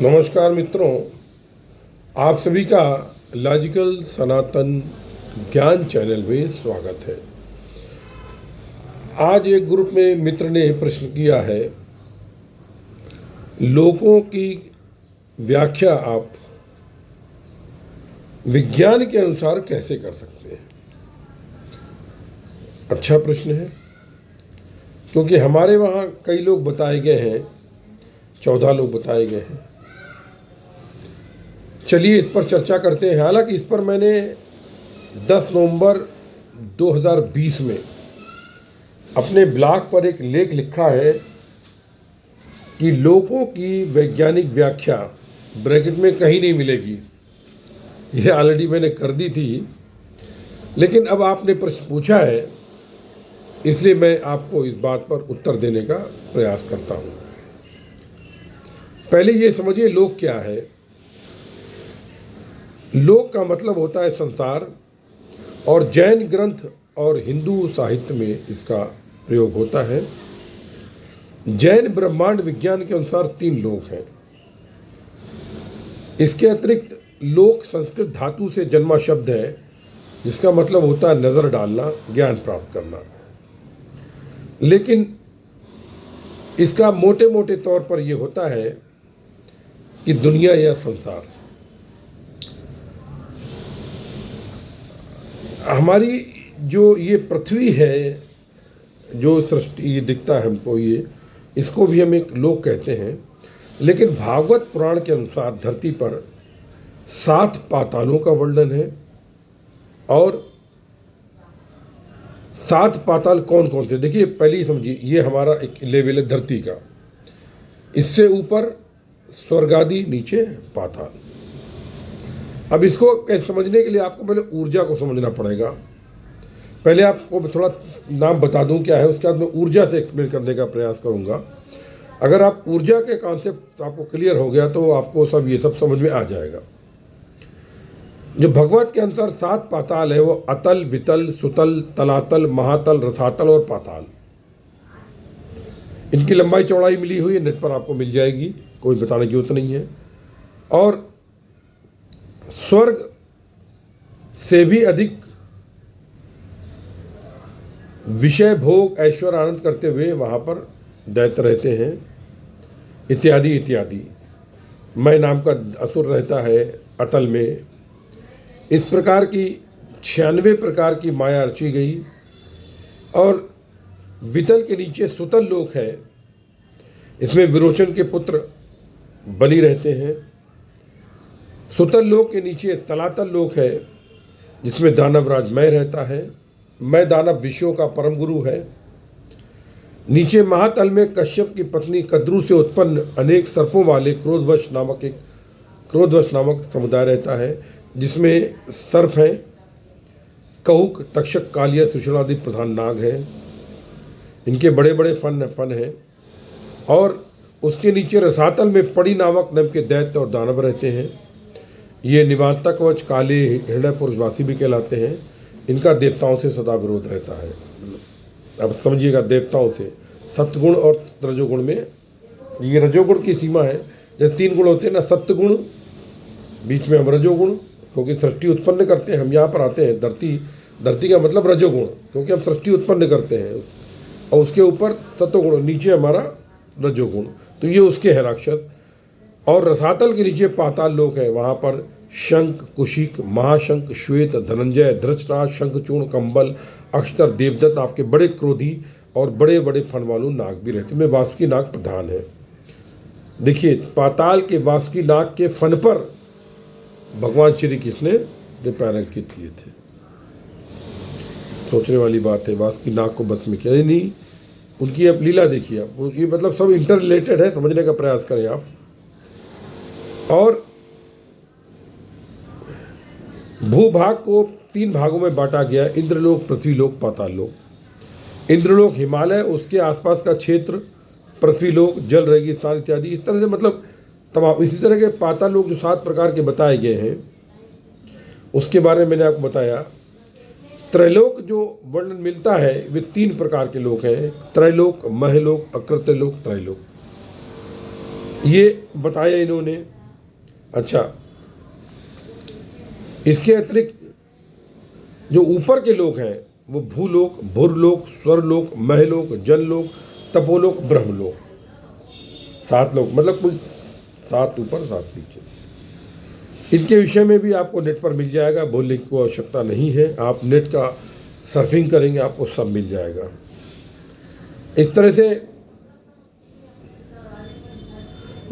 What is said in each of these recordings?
नमस्कार मित्रों, आप सभी का लॉजिकल सनातन ज्ञान चैनल में स्वागत है। आज एक ग्रुप में मित्र ने प्रश्न किया है, लोगों की व्याख्या आप विज्ञान के अनुसार कैसे कर सकते हैं। अच्छा प्रश्न है, क्योंकि हमारे वहाँ कई लोग बताए गए हैं, 14 लोग बताए गए हैं। चलिए इस पर चर्चा करते हैं। हालांकि इस पर मैंने 10 नवंबर 2020 में अपने ब्लॉग पर एक लेख लिखा है कि लोगों की वैज्ञानिक व्याख्या ब्रैकेट में कहीं नहीं मिलेगी। ये ऑलरेडी मैंने कर दी थी, लेकिन अब आपने प्रश्न पूछा है, इसलिए मैं आपको इस बात पर उत्तर देने का प्रयास करता हूँ। पहले ये समझिए लोक क्या है। लोक का मतलब होता है संसार, और जैन ग्रंथ और हिंदू साहित्य में इसका प्रयोग होता है। जैन ब्रह्मांड विज्ञान के अनुसार 3 लोक हैं। इसके अतिरिक्त लोक संस्कृत धातु से जन्मा शब्द है, जिसका मतलब होता है नज़र डालना, ज्ञान प्राप्त करना। लेकिन इसका मोटे मोटे तौर पर यह होता है कि दुनिया या संसार। हमारी जो ये पृथ्वी है, जो सृष्टि ये दिखता है हमको, ये इसको भी हम एक लोक कहते हैं। लेकिन भागवत पुराण के अनुसार धरती पर 7 पातालों का वर्णन है। और 7 पाताल कौन कौन से, देखिए पहले ही समझिए, ये हमारा एक लेवल है धरती का। इससे ऊपर स्वर्ग आदि, नीचे पाताल। अब इसको समझने के लिए आपको पहले ऊर्जा को समझना पड़ेगा। पहले आपको थोड़ा नाम बता दूं क्या है, उसके बाद मैं ऊर्जा से एक्सप्लेन करने का प्रयास करूंगा। अगर आप ऊर्जा के कॉन्सेप्ट आपको क्लियर हो गया तो आपको ये सब समझ में आ जाएगा। जो भगवत के अनुसार 7 पाताल है, वो अतल, वितल, सुतल, तलातल, महातल, रसातल और पाताल। इनकी लंबाई चौड़ाई मिली हुई है, नेट पर आपको मिल जाएगी, कोई बताने की जरूरत नहीं है। और स्वर्ग से भी अधिक विषय भोग ऐश्वर्य आनंद करते हुए वहाँ पर दैत्य रहते हैं, इत्यादि इत्यादि। मैं नाम का असुर रहता है अतल में। इस प्रकार की 96 प्रकार की माया रची गई। और वितल के नीचे सुतल लोक है, इसमें विरोचन के पुत्र बलि रहते हैं। सुतल लोक के नीचे तलातल लोक है, जिसमें दानवराज मैं रहता है। मैं दानव विषयों का परम गुरु है। नीचे महातल में कश्यप की पत्नी कद्रू से उत्पन्न अनेक सर्पों वाले क्रोधवश नामक समुदाय रहता है, जिसमें सर्प हैं, कहुक, तक्षक, कालिया, सुषुम्ना आदि प्रधान नाग हैं। इनके बड़े बड़े फन हैं। और उसके नीचे रसातल में पड़ी नामक नाम के दैत्य और दानव रहते हैं। ये निवांता कवच काले हृदय पुरुषवासी भी कहलाते हैं। इनका देवताओं से सदा विरोध रहता है। अब समझिएगा, देवताओं से सत्गुण और रजोगुण में, ये रजोगुण की सीमा है। जैसे 3 गुण होते हैं ना, सत्गुण, बीच में हम रजोगुण, क्योंकि सृष्टि उत्पन्न करते हैं। हम यहाँ पर आते हैं, धरती का मतलब रजोगुण, क्योंकि हम सृष्टि उत्पन्न करते हैं। और उसके ऊपर सत्वगुण, नीचे हमारा रजोगुण, तो ये उसके हैं राक्षस। और रसातल के नीचे पाताल लोक है, वहाँ पर शंख, कुशिक, महाशंख, श्वेत, धनंजय, धृतराज, शंखचूर्ण, कंबल, अक्षतर, देवदत्त आपके बड़े क्रोधी और बड़े बड़े फन वालू नाग भी रहते हैं। में वासुकी नाग प्रधान है। देखिए, पाताल के वासुकी नाग के फन पर भगवान श्री कृष्ण ने पैर अंकित किए थे। सोचने वाली बात है, वासुकी नाग को बस में किया नहीं, उनकी अब लीला देखिए आप। ये मतलब सब इंटर रिलेटेड है, समझने का प्रयास करें आप। और भूभाग को 3 भागों में बांटा गया, इंद्रलोक, पृथ्वीलोक, पाताललोक। इंद्रलोक हिमालय, उसके आसपास का क्षेत्र, पृथ्वीलोक जल, रेगिस्तान इत्यादि। इस तरह से मतलब तमाम। इसी तरह के पाताललोक जो 7 प्रकार के बताए गए हैं, उसके बारे में मैंने आपको बताया। त्रैलोक जो वर्णन मिलता है, वे 3 प्रकार के लोक हैं, त्रैलोक, महलोक, अकृत्यलोक, त्रैलोक। ये बताया इन्होंने। अच्छा, इसके अतिरिक्त जो ऊपर के लोक हैं वो भूलोक, भुरलोक, स्वरलोक, महलोक, जललोक, तपोलोक, ब्रह्मलोक, 7 लोक, मतलब कुल 7 ऊपर 7 नीचे। इनके विषय में भी आपको नेट पर मिल जाएगा, बोलने की कोई आवश्यकता नहीं है। आप नेट का सर्फिंग करेंगे आपको सब मिल जाएगा। इस तरह से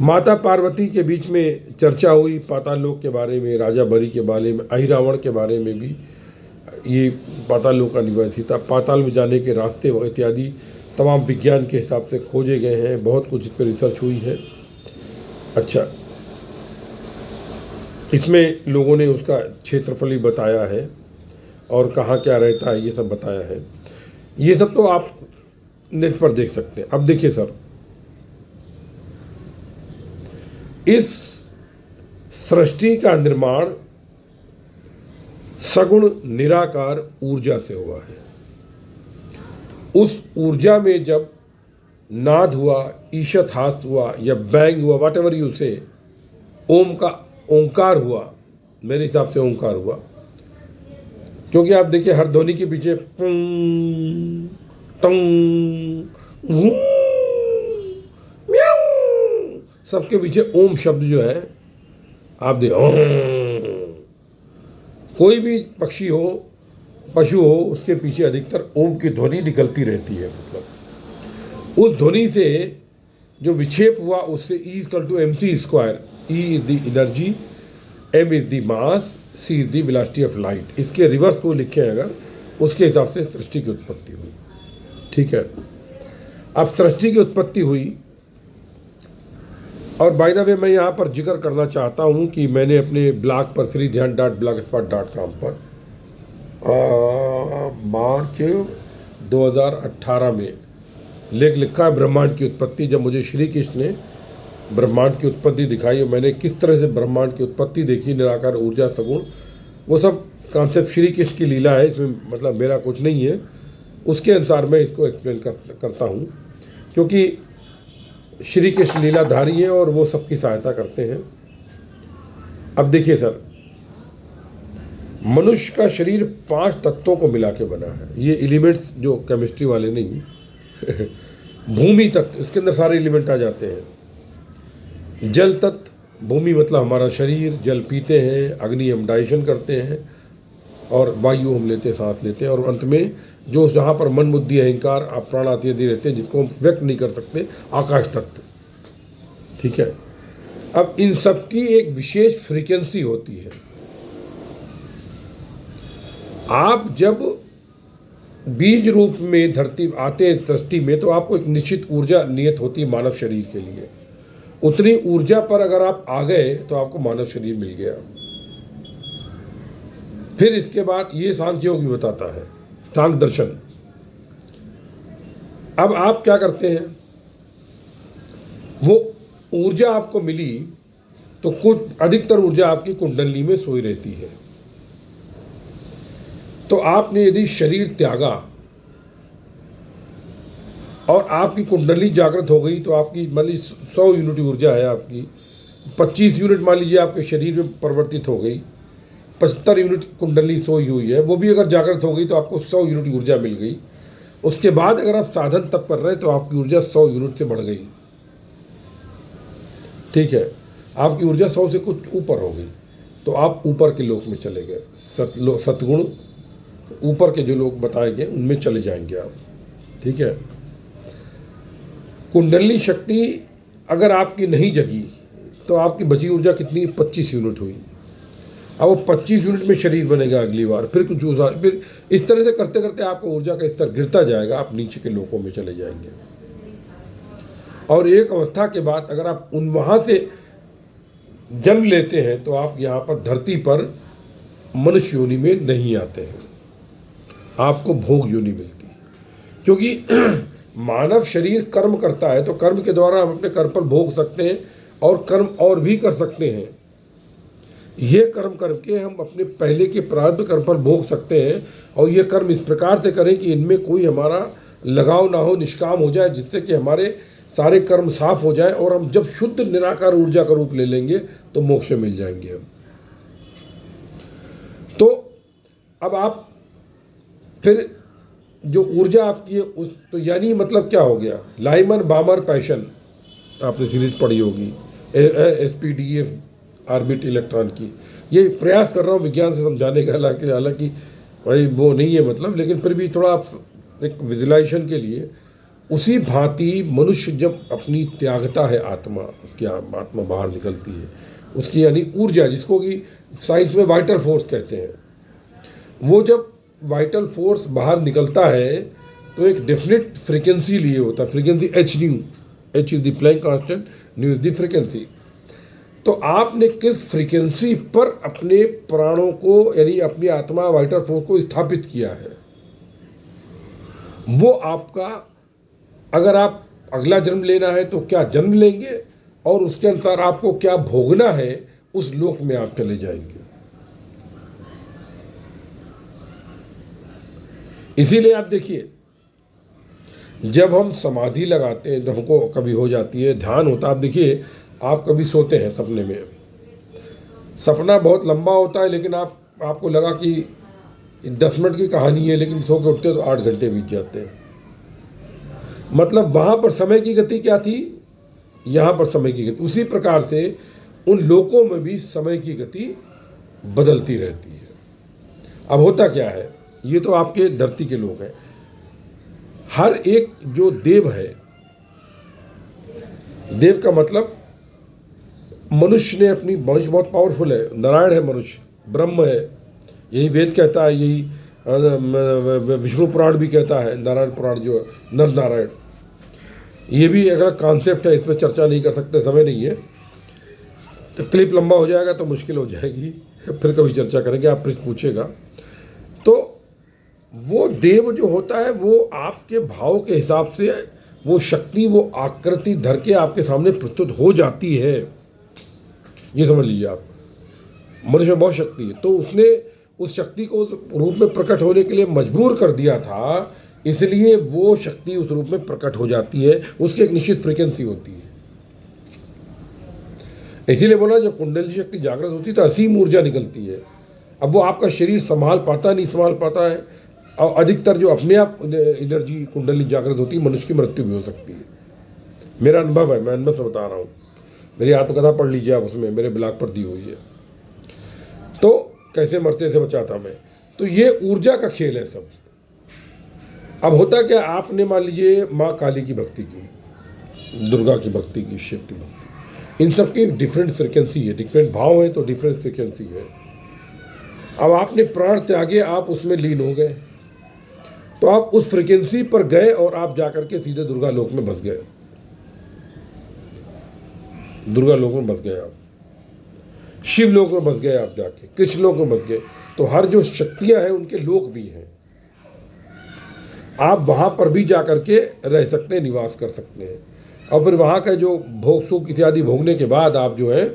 माता पार्वती के बीच में चर्चा हुई पाताल लोक के बारे में, राजा बलि के बारे में, अहिरावण के बारे में भी। ये पाताल लोक का निवासी था। पाताल में जाने के रास्ते इत्यादि तमाम विज्ञान के हिसाब से खोजे गए हैं, बहुत कुछ इस पर रिसर्च हुई है। अच्छा, इसमें लोगों ने उसका क्षेत्रफल ही बताया है और कहाँ क्या रहता है ये सब बताया है। ये सब तो आप नेट पर देख सकते हैं। अब देखिए सर, इस सृष्टि का निर्माण सगुण निराकार ऊर्जा से हुआ है। उस ऊर्जा में जब नाद हुआ, ईशत हास हुआ या बैंग हुआ, वट एवर यू से, ओम का ओंकार हुआ, मेरे हिसाब से ओंकार हुआ, क्योंकि आप देखिए हर ध्वनि के पीछे पुंग टंग वू म्याऊ, सबके पीछे ओम शब्द जो है आप देखो। कोई भी पक्षी हो, पशु हो, उसके पीछे अधिकतर ओम की ध्वनि निकलती रहती है। मतलब उस ध्वनि से जो विक्षेप हुआ उससे E = mc²। E is the energy, M is the mass, C is the velocity of light. इसके रिवर्स को लिखे अगर, उसके हिसाब से सृष्टि की उत्पत्ति हुई। ठीक है, अब सृष्टि की उत्पत्ति हुई। और बाय द वे मैं यहाँ पर जिक्र करना चाहता हूँ कि मैंने अपने ब्लॉग पर freedhyaan.blogspot.com पर मार्च 2018 में लेख लिखा है ब्रह्मांड की उत्पत्ति। जब मुझे श्री कृष्ण ने ब्रह्मांड की उत्पत्ति दिखाई और मैंने किस तरह से ब्रह्मांड की उत्पत्ति देखी, निराकार ऊर्जा सगुण, वो सब कॉन्सेप्ट श्री कृष्ण की लीला है, इसमें मतलब मेरा कुछ नहीं है। उसके अनुसार मैं इसको एक्सप्लेन करता हूँ, क्योंकि श्री कृष्ण लीलाधारी हैं और वो सबकी सहायता करते हैं। अब देखिए सर, मनुष्य का शरीर 5 तत्वों को मिला के बना है। ये एलिमेंट्स जो केमिस्ट्री वाले नहीं भूमि तत्व, इसके अंदर सारे एलिमेंट आ जाते हैं। जल तत्व, भूमि मतलब हमारा शरीर, जल पीते हैं, अग्नि हम डाइजेशन करते हैं, और वायु हम लेते हैं, सांस लेते हैं, और अंत में जो जहाँ पर मन बुद्धि अहंकार आप प्राण आदि रहते हैं जिसको हम व्यक्त नहीं कर सकते, आकाश तत्व। ठीक है, अब इन सब की एक विशेष फ्रीक्वेंसी होती है। आप जब बीज रूप में धरती आते हैं सृष्टि में, तो आपको एक निश्चित ऊर्जा नियत होती है मानव शरीर के लिए। उतनी ऊर्जा पर अगर आप आ गए तो आपको मानव शरीर मिल गया। फिर इसके बाद ये सांख्य योग भी बताता है, सांख्य दर्शन। अब आप क्या करते हैं, वो ऊर्जा आपको मिली तो कुछ अधिकतर ऊर्जा आपकी कुंडली में सोई रहती है। तो आपने यदि शरीर त्यागा और आपकी कुंडली जागृत हो गई तो आपकी मान लीजिए 100 यूनिट ऊर्जा है आपकी, 25 यूनिट मान लीजिए आपके शरीर में परिवर्तित हो गई, 75 यूनिट कुंडली सोई हुई है, वो भी अगर जागृत हो गई तो आपको 100 यूनिट ऊर्जा मिल गई। उसके बाद अगर आप साधन तप कर रहे हैं तो आपकी ऊर्जा 100 यूनिट से बढ़ गई। ठीक है, आपकी ऊर्जा 100 से कुछ ऊपर हो गई तो आप ऊपर के लोक में चले गए। सतगुण ऊपर के जो लोग बताए गए उनमें चले जाएंगे आप। ठीक है, कुंडली शक्ति अगर आपकी नहीं जगी तो आपकी बची ऊर्जा कितनी, 25 यूनिट हुई। अब वो 25 यूनिट में शरीर बनेगा अगली बार, फिर कुछ ऊर्जा, फिर इस तरह से करते करते आपका ऊर्जा का स्तर गिरता जाएगा, आप नीचे के लोकों में चले जाएंगे। और एक अवस्था के बाद अगर आप वहाँ से जन्म लेते हैं तो आप यहाँ पर धरती पर मनुष्य योनि में नहीं आते हैं, आपको भोग योनि मिलती है। क्योंकि मानव शरीर कर्म करता है तो कर्म के द्वारा हम अपने कर्म पर भोग सकते हैं और कर्म और भी कर सकते हैं। ये कर्म करके हम अपने पहले के प्रारब्ध कर्म पर भोग सकते हैं, और ये कर्म इस प्रकार से करें कि इनमें कोई हमारा लगाव ना हो, निष्काम हो जाए, जिससे कि हमारे सारे कर्म साफ हो जाए और हम जब शुद्ध निराकार ऊर्जा का रूप ले लेंगे तो मोक्ष मिल जाएंगे हम। तो अब आप फिर जो ऊर्जा आपकी है उस तो यानी मतलब क्या हो गया, लाइमन बामर पैशन, आपने सीरीज पढ़ी होगी SPDF ऑर्बिट इलेक्ट्रॉन की। ये प्रयास कर रहा हूँ विज्ञान से समझाने का, हालांकि भाई वो नहीं है मतलब, लेकिन फिर भी थोड़ा आप एक विजुलाइजेशन के लिए। उसी भांति मनुष्य जब अपनी त्यागता है आत्मा, उसकी आत्मा बाहर निकलती है, उसकी यानी ऊर्जा, जिसको कि साइंस में वाइटल फोर्स कहते हैं, वो जब वाइटल फोर्स बाहर निकलता है तो एक डेफिनेट फ्रीक्वेंसी लिए होता है, frequency H new, H is the plank constant, new is the frequency. तो आपने किस फ्रीक्वेंसी पर अपने प्राणों को यानी अपनी आत्मा वाइटल फोर्स को स्थापित किया है, वो आपका, अगर आप अगला जन्म लेना है तो क्या जन्म लेंगे और उसके अनुसार आपको क्या भोगना है, उस लोक में आप चले जाएंगे। इसीलिए आप देखिए, जब हम समाधि लगाते हैं, जब हमको कभी हो जाती है, ध्यान होता है, आप देखिए आप कभी सोते हैं सपने में, सपना बहुत लंबा होता है, लेकिन आपको लगा कि 10 मिनट की कहानी है, लेकिन सो के उठते तो 8 घंटे बीत जाते हैं। मतलब वहाँ पर समय की गति क्या थी, यहाँ पर समय की गति। उसी प्रकार से उन लोकों में भी समय की गति बदलती रहती है। अब होता क्या है, ये तो आपके धरती के लोग हैं, हर एक जो देव है, देव का मतलब मनुष्य ने अपनी, मनुष्य बहुत पावरफुल है, नारायण है मनुष्य, ब्रह्म है, यही वेद कहता है, यही विष्णु पुराण भी कहता है, नारायण पुराण जो नर नारायण, ये भी एक अलग कॉन्सेप्ट है, इस पर चर्चा नहीं कर सकते, समय नहीं है, तो क्लिप लंबा हो जाएगा तो मुश्किल हो जाएगी, फिर कभी चर्चा करेंगे, आप प्लीज पूछेगा। तो वो देव जो होता है वो आपके भाव के हिसाब से वो शक्ति, वो आकृति धर के आपके सामने प्रस्तुत हो जाती है, ये समझ लीजिए आप। मनुष्य में बहुत शक्ति है, तो उसने उस शक्ति को उस रूप में प्रकट होने के लिए मजबूर कर दिया था, इसलिए वो शक्ति उस रूप में प्रकट हो जाती है, उसकी एक निश्चित फ्रीक्वेंसी होती है। इसीलिए बोला जब कुंडली शक्ति जागृत होती है तो असीम ऊर्जा निकलती है। अब वो आपका शरीर संभाल पाता नहीं संभाल पाता है, और अधिकतर जो अपने आप एनर्जी कुंडली जागृत होती है, मनुष्य की मृत्यु भी हो सकती है। मेरा अनुभव है, मैं अनुभव से बता रहा हूँ, मेरी आत्मकथा पढ़ लीजिए आप, उसमें मेरे ब्लॉग पर दी हुई है। तो कैसे मरते से बचाता मैं, तो ये ऊर्जा का खेल है सब। अब होता क्या, आपने मान लीजिए माँ काली की भक्ति की, दुर्गा की भक्ति की, शिव की भक्ति, इन सब की डिफरेंट फ्रिक्वेंसी है, डिफरेंट भाव है तो डिफरेंट फ्रिक्वेंसी है। अब आपने प्राण त्यागे, आप उसमें लीन हो गए, तो आप उस फ्रिक्वेंसी पर गए और आप जाकर के सीधे दुर्गा लोक में बस गए, दुर्गा लोक में बस गए, आप शिव लोक में बस गए, आप जाके कृष्ण लोक में बस गए। तो हर जो शक्तियां हैं उनके लोक भी हैं, आप वहाँ पर भी जा कर के रह सकते हैं, निवास कर सकते हैं, और फिर वहाँ का जो भोग सुख इत्यादि भोगने के बाद आप जो है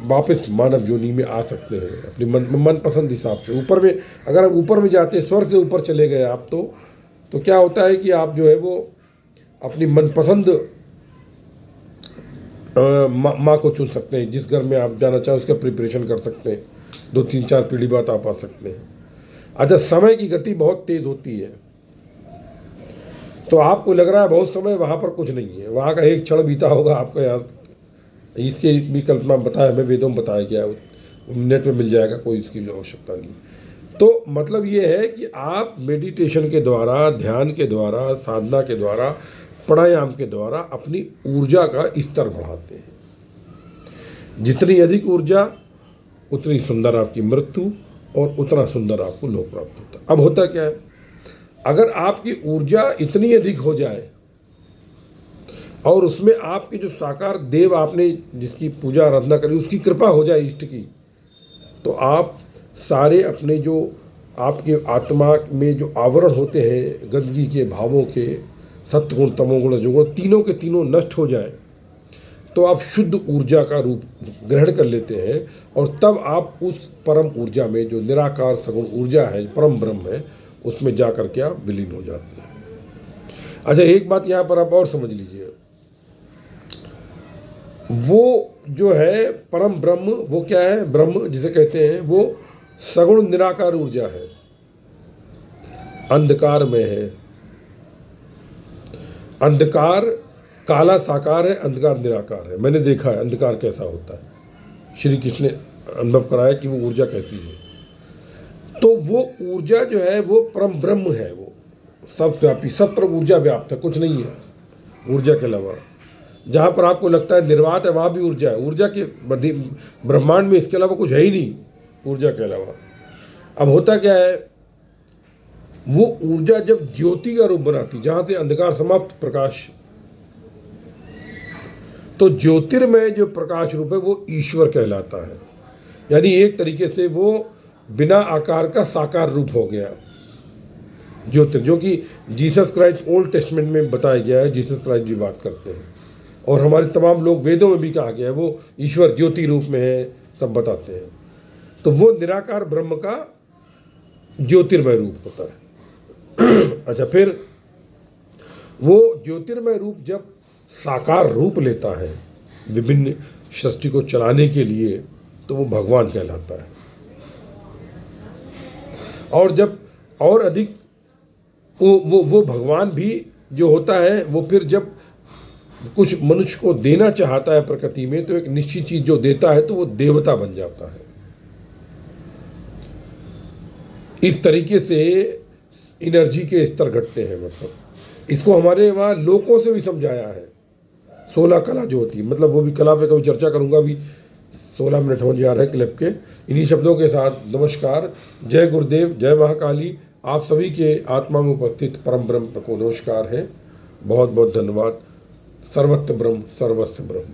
वापस मानव योनि में आ सकते हैं अपनी मनपसंद हिसाब से। ऊपर में अगर आप ऊपर में जाते हैं, स्वर्ग से ऊपर चले गए आप, तो क्या होता है कि आप जो है वो अपनी मनपसंद माँ को चुन सकते हैं, जिस घर में आप जाना चाहें उसका प्रिपरेशन कर सकते हैं, 2-3-4 पीढ़ी बाद आप आ सकते हैं। अच्छा, समय की गति बहुत तेज़ होती है, तो आपको लग रहा है बहुत समय, वहाँ पर कुछ नहीं है, वहाँ का एक क्षण बीता होगा आपका यहाँ। इसकी भी कल्पना बताया हमें, वेदों में बताया गया, नेट में मिल जाएगा, कोई इसकी आवश्यकता नहीं। तो मतलब ये है कि आप मेडिटेशन के द्वारा, ध्यान के द्वारा, साधना के द्वारा, प्राणायाम के द्वारा अपनी ऊर्जा का स्तर बढ़ाते हैं। जितनी अधिक ऊर्जा उतनी सुंदर आपकी मृत्यु और उतना सुंदर आपको लोक प्राप्त होता है। अब होता क्या है, अगर आपकी ऊर्जा इतनी अधिक हो जाए और उसमें आपके जो साकार देव, आपने जिसकी पूजा आराधना करी, उसकी कृपा हो जाए इष्ट की, तो आप सारे अपने जो आपके आत्मा में जो आवरण होते हैं गंदगी के, भावों के, सत्गुण तमोगुण रजोगुण, तीनों के तीनों नष्ट हो जाए, तो आप शुद्ध ऊर्जा का रूप ग्रहण कर लेते हैं, और तब आप उस परम ऊर्जा में जो निराकार सगुण ऊर्जा है, परम ब्रह्म है, उसमें जा कर के आप विलीन हो जाते हैं। अच्छा, एक बात यहाँ पर आप और समझ लीजिए, वो जो है परम ब्रह्म, वो क्या है, ब्रह्म जिसे कहते हैं, वो सगुण निराकार ऊर्जा है, अंधकार में है। अंधकार काला साकार है, अंधकार निराकार है। मैंने देखा है अंधकार कैसा होता है, श्री कृष्ण ने अनुभव कराया कि वो ऊर्जा कैसी है। तो वो ऊर्जा जो है वो परम ब्रह्म है, वो सर्वव्यापी सर्वत्र ऊर्जा व्याप्त है, कुछ नहीं है ऊर्जा के अलावा। जहाँ पर आपको लगता है निर्वात है, वहाँ भी ऊर्जा है। ऊर्जा के ब्रह्मांड में इसके अलावा कुछ है ही नहीं ऊर्जा के अलावा। अब होता क्या है, वो ऊर्जा जब ज्योति का रूप बनाती, जहाँ से अंधकार समाप्त, प्रकाश, तो ज्योतिर्मय जो प्रकाश रूप है वो ईश्वर कहलाता है। यानी एक तरीके से वो बिना आकार का साकार रूप हो गया ज्योतिर, जो कि जीसस क्राइस्ट ओल्ड टेस्टमेंट में बताया गया है। जीसस क्राइस्ट भी बात करते हैं और हमारे तमाम लोग वेदों में भी कहा गया है वो ईश्वर ज्योति रूप में है, सब बताते हैं। तो वो निराकार ब्रह्म का ज्योतिर्मय रूप होता है। अच्छा, फिर वो ज्योतिर्मय रूप जब साकार रूप लेता है विभिन्न सृष्टि को चलाने के लिए, तो वो भगवान कहलाता है। और जब और अधिक वो भगवान भी जो होता है, वो फिर जब कुछ मनुष्य को देना चाहता है प्रकृति में, तो एक निश्चित चीज जो देता है तो वो देवता बन जाता है। इस तरीके से एनर्जी के स्तर घटते हैं। मतलब इसको हमारे वहाँ लोकों से भी समझाया है। 16 कला जो होती है, मतलब वो भी कला पे कभी चर्चा करूँगा। अभी 16 मिनट होने जा रहे हैं क्लिप के। इन्हीं शब्दों के साथ नमस्कार, जय गुरुदेव, जय महाकाली। आप सभी के आत्मा में उपस्थित परम ब्रह्म को नमस्कार है। बहुत बहुत धन्यवाद। सर्वत्र ब्रह्म, सर्वस्व ब्रह्म।